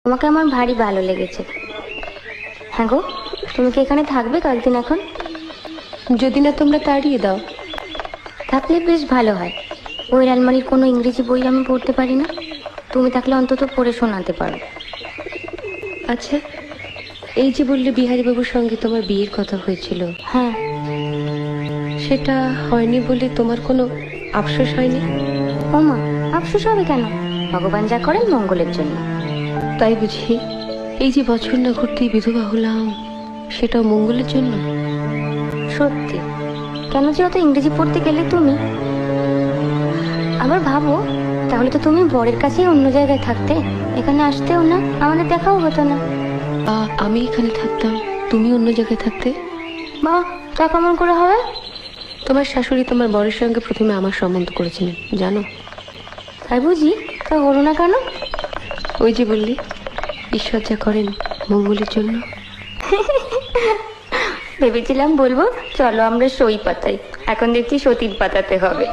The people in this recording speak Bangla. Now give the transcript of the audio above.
তোমাকে আমার ভারী ভালো লেগেছে। হ্যাঁ গো, তুমি কি এখানে থাকবে কয়েকদিন এখন? যদি না তোমরা তাড়িয়ে দাও। থাকলে বেশ ভালো হয়। ওই আলমারির কোনো ইংরেজি বই আমি পড়তে পারি না, তুমি থাকলে অন্তত পড়ে শোনাতে পারো। আচ্ছা, এই যে বললে বিহারীবাবুর সঙ্গে তোমার বিয়ের কথা হয়েছিল, হ্যাঁ। সেটা হয়নি বলে তোমার কোনো আফসোস হয়নি? ওমা, আফসোস হবে কেন? ভগবান যা করেন মঙ্গলের জন্য। তাই বুঝি? এই যে বছর না ঘুরতেই বিধবা হলাম, সেটাও মঙ্গলের জন্য? সত্যি। কেন যে অত ইংরেজি পড়তে গেলে তুমি? আবার ভাবো, তাহলে তো তুমি বরের কাছেই অন্য জায়গায় থাকতে, এখানে আসতেও না, আমাদের দেখাও হতো না। আমি এখানে থাকতাম, তুমি অন্য জায়গায় থাকতে। বা তা কেমন করে হবে? তোমার শাশুড়ি তোমার বরের সঙ্গে প্রথমে আমার সম্বন্ধ করেছিলেন, জানো? তাই বুঝি? তা হলো না কেন? ওই যে বললি, ঈশ্বর যা করেন মঙ্গলের জন্য। ভেবেছিলাম বলবো চলো আমরা সই পাতাই, এখন দেখছি সতীর পাতাতে হবে।